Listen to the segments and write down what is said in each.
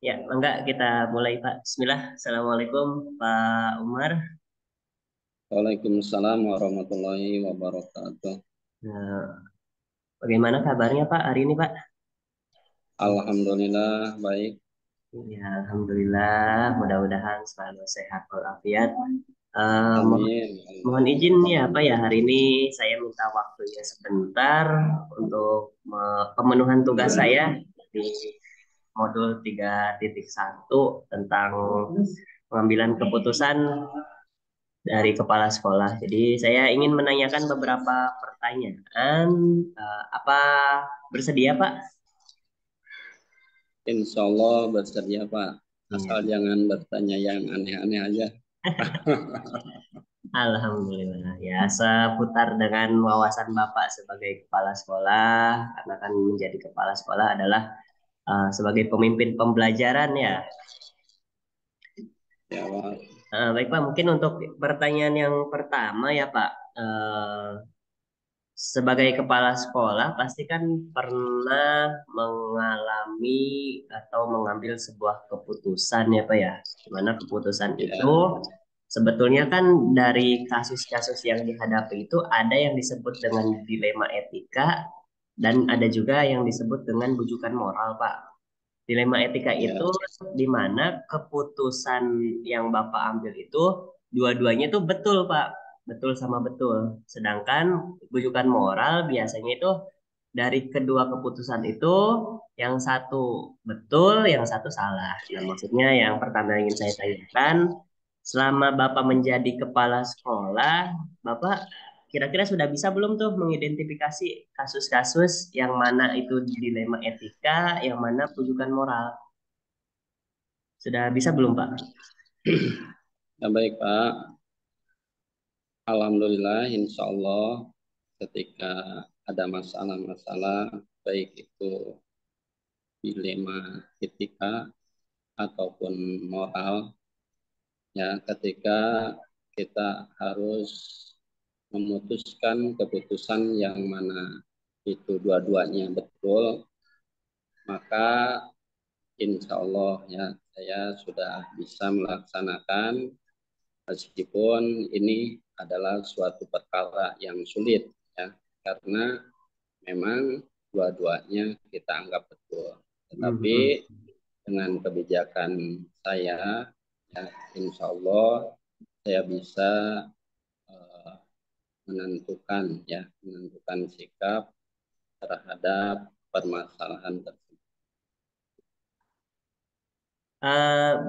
Ya, enggak kita mulai Pak. Bismillah. Assalamualaikum Pak Umar. Waalaikumsalam warahmatullahi wabarakatuh. Nah, bagaimana kabarnya Pak hari ini Pak? Alhamdulillah baik. Ya, Alhamdulillah. Mudah-mudahan selalu sehat walafiat. Amin. Mohon izin ya Pak ya, hari ini saya minta waktunya sebentar untuk pemenuhan tugas saya di modul 3.1 tentang pengambilan keputusan dari kepala sekolah. Jadi saya ingin menanyakan beberapa pertanyaan. Apa bersedia, Pak? Insya Allah bersedia Pak. Iya. Asal jangan bertanya yang aneh-aneh aja. Alhamdulillah. Ya, seputar dengan wawasan Bapak sebagai kepala sekolah, karena kan menjadi kepala sekolah adalah sebagai pemimpin pembelajaran ya. Ya Pak. Baik Pak, mungkin untuk pertanyaan yang pertama ya Pak. Sebagai kepala sekolah, pasti kan pernah mengalami atau mengambil sebuah keputusan ya Pak ya. Di mana keputusan Ya, itu sebetulnya kan dari kasus-kasus yang dihadapi itu ada yang disebut dengan dilema etika dan ada juga yang disebut dengan bujukan moral Pak. Dilema etika ya, itu di mana keputusan yang Bapak ambil itu dua-duanya itu betul, Pak. Betul sama betul. Sedangkan bujukan moral biasanya itu dari kedua keputusan itu yang satu betul, yang satu salah. Nah, maksudnya yang pertama ingin saya tanyakan, selama Bapak menjadi kepala sekolah, Bapak kira-kira sudah bisa belum tuh mengidentifikasi kasus-kasus yang mana itu dilema etika, yang mana rujukan moral? Sudah bisa belum, Pak? ya baik Pak. Alhamdulillah insya Allah ketika ada masalah-masalah baik itu dilema etika ataupun moral, ya ketika kita harus memutuskan keputusan yang mana itu dua-duanya betul, maka insya Allah ya saya sudah bisa melaksanakan meskipun ini adalah suatu perkara yang sulit ya karena memang dua-duanya kita anggap betul. Tetapi Mhm. dengan kebijakan saya ya insya Allah saya bisa eh, menentukan sikap terhadap permasalahan tersebut.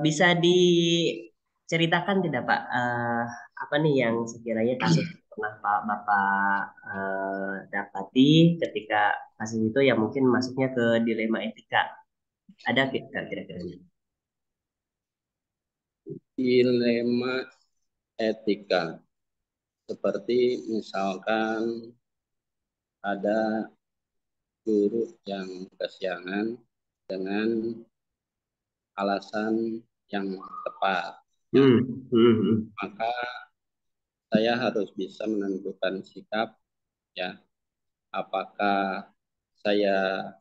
Bisa diceritakan tidak, Pak? Apa nih yang sekiranya kasus yang pernah Pak Bapak dapati ketika kasus itu yang mungkin masuknya ke dilema etika? Ada kira-kira? Dilema etika seperti misalkan ada guru yang kesiangan dengan alasan yang tepat ya Hmm. Hmm. maka saya harus bisa menentukan sikap ya apakah saya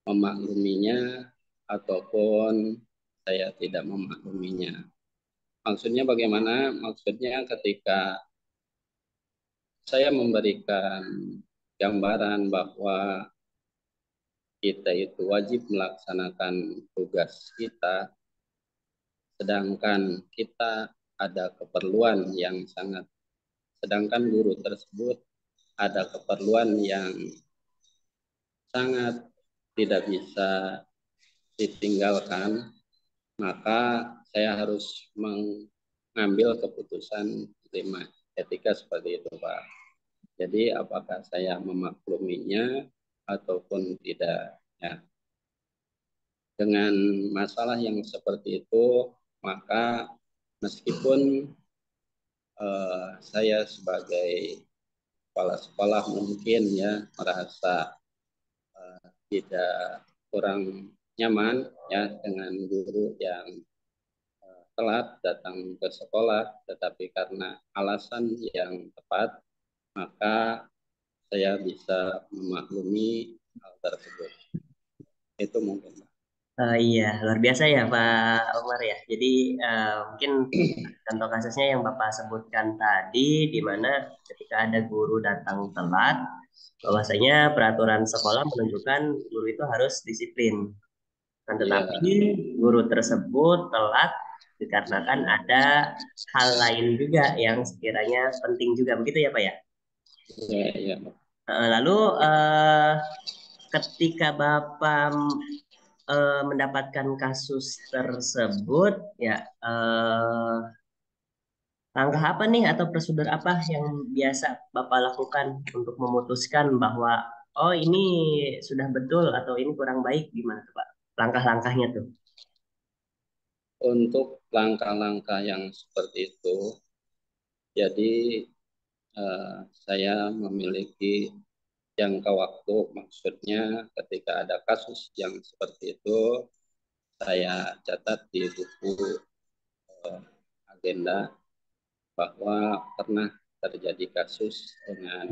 memakluminya ataupun saya tidak memakluminya. Maksudnya bagaimana? Maksudnya ketika saya memberikan gambaran bahwa kita itu wajib melaksanakan tugas kita, sedangkan kita ada keperluan yang sangat, sedangkan guru tersebut ada keperluan yang sangat tidak bisa ditinggalkan, maka saya harus mengambil keputusan lima etika seperti itu, Pak. Jadi apakah saya memakluminya ataupun tidak? Ya, dengan masalah yang seperti itu, maka meskipun saya sebagai kepala sekolah mungkin ya merasa tidak kurang nyaman ya dengan guru yang telat datang ke sekolah, tetapi karena alasan yang tepat, maka saya bisa memaklumi hal tersebut. Itu mungkin. Iya, luar biasa ya Pak Umar ya. Jadi mungkin contoh kasusnya yang Bapak sebutkan tadi, di mana ketika ada guru datang telat, bahwasanya peraturan sekolah menunjukkan guru itu harus disiplin. Kan tetapi Iya, guru tersebut telat dikarenakan ada hal lain juga yang sekiranya penting juga, begitu ya Pak ya. iya, iya. Lalu eh, ketika Bapak mendapatkan kasus tersebut, ya langkah apa nih atau prosedur apa yang biasa Bapak lakukan untuk memutuskan bahwa oh ini sudah betul atau ini kurang baik, gimana tuh Pak? Langkah-langkahnya tuh. Untuk langkah-langkah yang seperti itu, jadi saya memiliki jangka waktu, maksudnya ketika ada kasus yang seperti itu, saya catat di buku eh, agenda bahwa pernah terjadi kasus dengan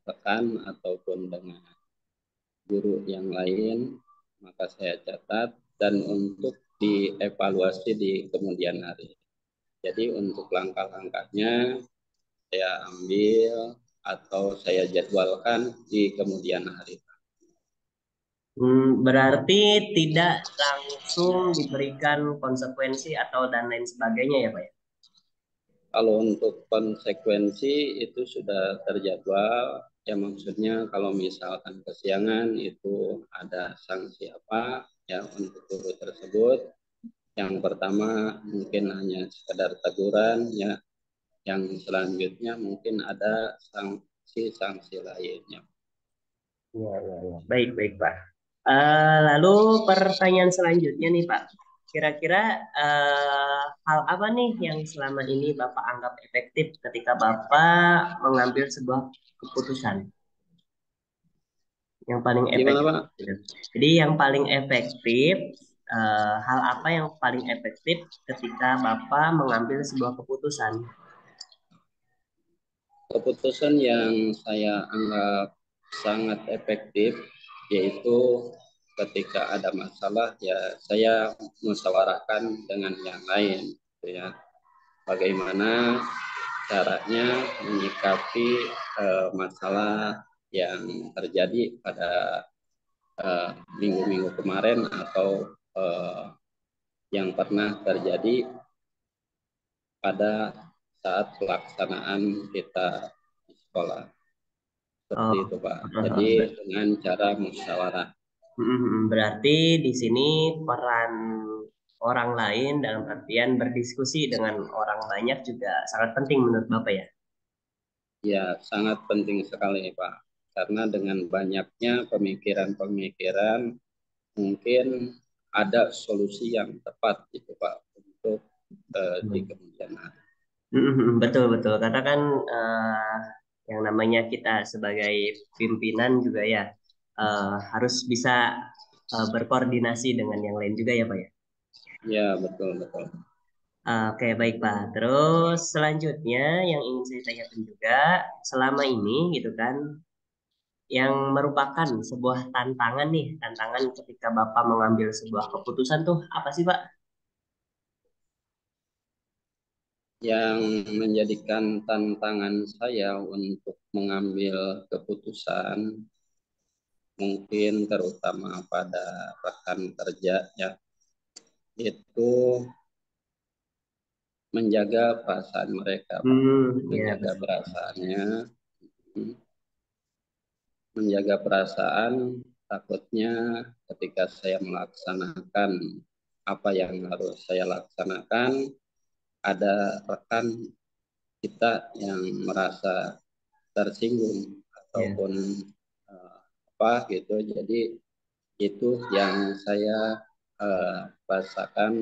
rekan ataupun dengan guru yang lain, maka saya catat dan untuk dievaluasi di kemudian hari. Jadi untuk langkah-langkahnya saya ambil atau saya jadwalkan di kemudian hari. Berarti tidak langsung diberikan konsekuensi atau dan lain sebagainya ya Pak ya? Kalau untuk konsekuensi itu sudah terjadwal, ya maksudnya kalau misalkan kesiangan itu ada sanksi apa ya untuk guru tersebut. Yang pertama mungkin hanya sekedar teguran ya, yang selanjutnya mungkin ada sanksi-sanksi lainnya. Iya, iya, iya. Baik, baik, Pak. Lalu pertanyaan selanjutnya nih, Pak. Kira-kira hal apa nih yang selama ini Bapak anggap efektif ketika Bapak mengambil sebuah keputusan yang paling Gimana efektif, Pak? gitu. Jadi yang paling efektif, hal apa yang paling efektif ketika Bapak mengambil sebuah keputusan? Keputusan yang saya anggap sangat efektif yaitu ketika ada masalah ya saya musyawarahkan dengan yang lain gitu ya. Bagaimana caranya menyikapi masalah yang terjadi pada minggu-minggu kemarin atau eh, yang pernah terjadi pada saat pelaksanaan kita di sekolah. Seperti Oh, itu, Pak. Jadi dengan cara musyawarah. berarti di sini peran orang lain dalam artian berdiskusi dengan orang banyak juga sangat penting menurut Bapak ya. Ya, sangat penting sekali, Pak. Karena dengan banyaknya pemikiran-pemikiran, mungkin ada solusi yang tepat gitu, Pak, untuk di Hmm. kemudian hari. Betul betul. Karena kan yang namanya kita sebagai pimpinan juga ya harus bisa berkoordinasi dengan yang lain juga ya Pak ya. Ya, betul, betul. Oke, baik Pak. Terus selanjutnya yang ingin saya tanyakan juga, selama ini gitu kan, yang merupakan sebuah tantangan nih, tantangan ketika Bapak mengambil sebuah keputusan tuh apa sih Pak? Yang menjadikan tantangan saya untuk mengambil keputusan mungkin terutama pada rekan kerja ya itu menjaga perasaan mereka, Pak. Ya Menjaga betul. perasaannya, menjaga perasaan takutnya ketika saya melaksanakan apa yang harus saya laksanakan, ada rekan kita yang merasa tersinggung Ya. ataupun uh, apa gitu. Jadi itu yang saya rasakan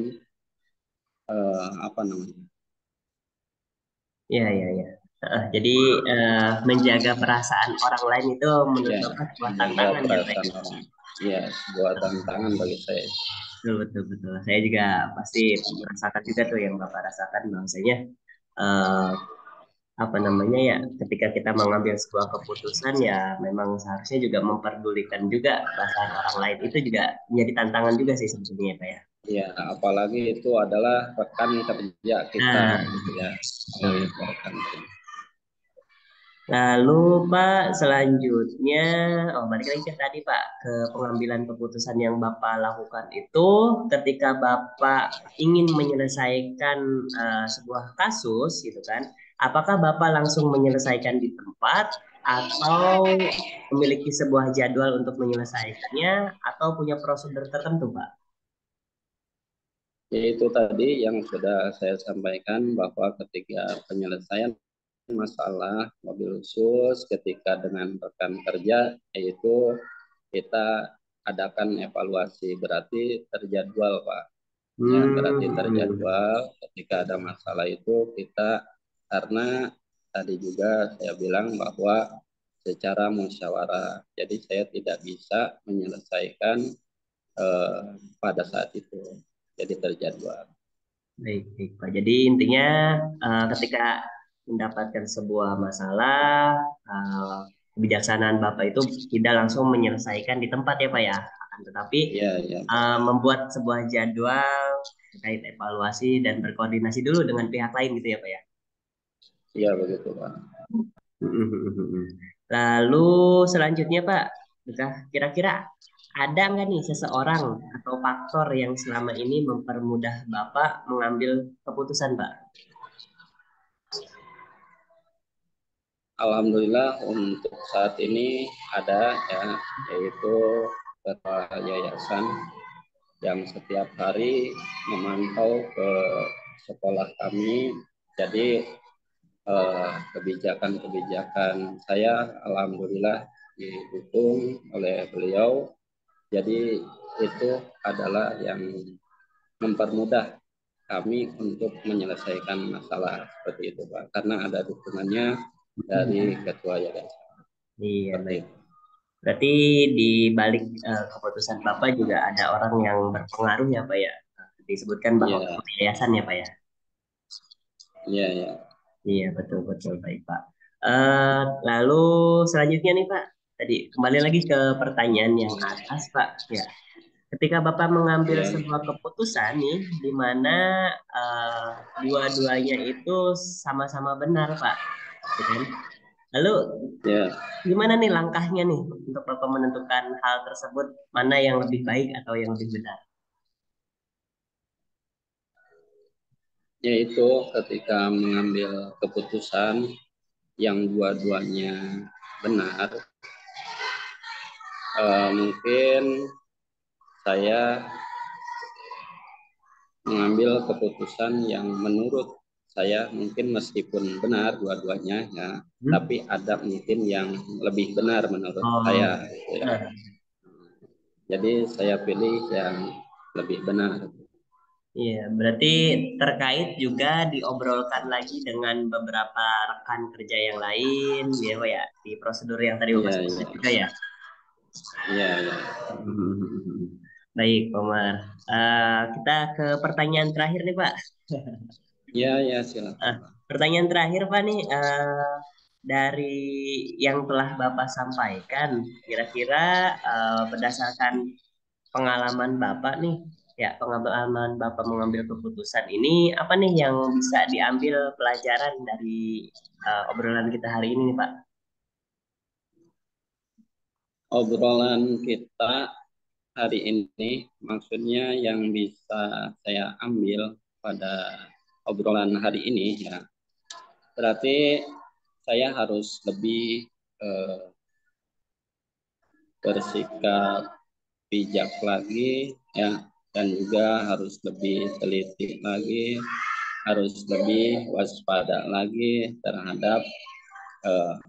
apa namanya? Ya, ya, ya. Jadi menjaga perasaan orang lain itu menurut Ya, Bapak sebuah menjaga tantangan ya, Pak? perasaan orang. Ya, sebuah tantangan bagi saya. Betul, betul, betul. Saya juga pasti merasakan juga tuh yang Bapak rasakan bahwasanya eh, apa namanya ya, ketika kita mengambil sebuah keputusan ya memang seharusnya juga memperdulikan juga perasaan orang lain. Itu juga menjadi tantangan juga sih sebetulnya Pak ya. Ya, apalagi itu adalah rekan kerja kita, Nah, gitu ya. Apalagi betul. itu rekan kerja. Lalu Pak, selanjutnya, oh balik lagi ke tadi Pak, ke pengambilan keputusan yang Bapak lakukan itu ketika Bapak ingin menyelesaikan sebuah kasus gitu kan, apakah Bapak langsung menyelesaikan di tempat atau memiliki sebuah jadwal untuk menyelesaikannya atau punya prosedur tertentu Pak? Yaitu tadi yang sudah saya sampaikan bahwa ketika penyelesaian masalah mobil khusus ketika dengan rekan kerja, yaitu kita adakan evaluasi, berarti terjadwal Pak. Ya, berarti Hmm, terjadwal ketika ada masalah itu kita, karena tadi juga saya bilang bahwa secara musyawarah, jadi saya tidak bisa menyelesaikan eh, pada saat itu, jadi terjadwal. baik, baik Pak. Jadi intinya ketika mendapatkan sebuah masalah, eh, kebijaksanaan Bapak itu tidak langsung menyelesaikan di tempat ya Pak ya, akan tetapi Iya, iya, membuat sebuah jadwal terkait evaluasi dan berkoordinasi dulu dengan pihak lain gitu ya Pak ya. iya begitu Pak. Lalu selanjutnya Pak, kira-kira ada nggak nih seseorang atau faktor yang selama ini mempermudah Bapak mengambil keputusan Pak? Alhamdulillah untuk saat ini ada ya, yaitu ketua yayasan yang setiap hari memantau ke sekolah kami. Jadi kebijakan-kebijakan saya alhamdulillah didukung oleh beliau. Jadi itu adalah yang mempermudah kami untuk menyelesaikan masalah seperti itu Pak. Karena ada dukungannya dari ketua yayasan. Iya, Seperti baik. itu. Berarti di balik keputusan Bapak juga ada orang yang berpengaruh ya, Pak ya. Disebutkan bahwa Iya, yayasan ya, Pak ya. iya, iya. Iya, betul betul baik, Pak. Lalu selanjutnya nih, Pak. Tadi kembali lagi ke pertanyaan yang atas, Pak. Ya, ketika Bapak mengambil Iya, sebuah keputusan nih, di mana eh, dua-duanya itu sama-sama benar, Pak. Ya kan? Lalu iya. gimana nih langkahnya nih untuk Bapak menentukan hal tersebut mana yang lebih baik atau yang lebih benar? Yaitu ketika mengambil keputusan yang dua-duanya benar, mungkin saya mengambil keputusan yang menurut saya mungkin meskipun benar dua-duanya ya, Hmm? tapi ada mungkin yang lebih benar menurut Oh, saya, gitu ya. nah, Jadi saya pilih yang lebih benar. iya, berarti terkait juga diobrolkan lagi dengan beberapa rekan kerja yang lain, ya, Pak ya, di prosedur yang tadi Bapak Iya, iya, sebutkan juga ya. iya, iya. Baik, Komar. Kita ke pertanyaan terakhir nih, Pak. Iya, iya, silakan Ah, Pak. pertanyaan terakhir, Pak nih, dari yang telah Bapak sampaikan, kira-kira berdasarkan pengalaman Bapak nih, ya pengalaman Bapak mengambil keputusan ini, apa nih yang bisa diambil pelajaran dari obrolan kita hari ini nih, Pak? Obrolan kita hari ini, maksudnya yang bisa saya ambil pada obrolan hari ini ya, berarti saya harus lebih eh, bersikap bijak lagi ya, dan juga harus lebih teliti lagi, harus lebih waspada lagi terhadap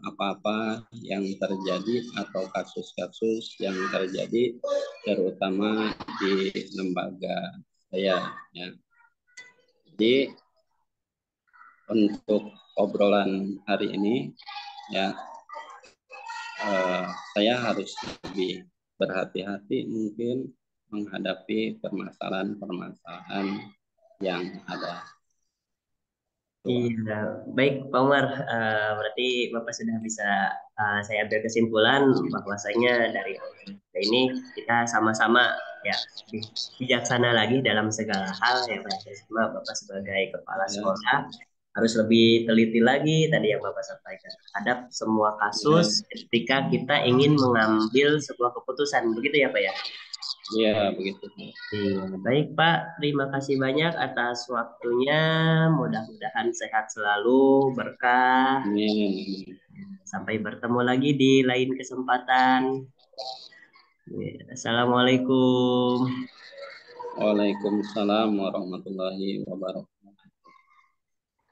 apa-apa yang terjadi atau kasus-kasus yang terjadi terutama di lembaga saya ya. Jadi untuk obrolan hari ini ya, eh, saya harus lebih berhati-hati mungkin menghadapi permasalahan-permasalahan yang ada. Iya, baik Pak Umar. Berarti Bapak sudah bisa saya ambil kesimpulan bahwasanya dari obrolan kita ini kita sama-sama ya bijaksana lagi dalam segala hal ya Pak. Terutama Bapak sebagai kepala Ya, sekolah harus lebih teliti lagi tadi yang Bapak sampaikan terhadap semua kasus ya, ketika kita ingin mengambil sebuah keputusan. Begitu ya Pak ya? ya begitu. Iya, baik Pak. Terima kasih banyak atas waktunya. Mudah-mudahan sehat selalu, berkah. Amin. Sampai bertemu lagi di lain kesempatan. Iya, Assalamualaikum. Waalaikumsalam warahmatullahi wabarakatuh.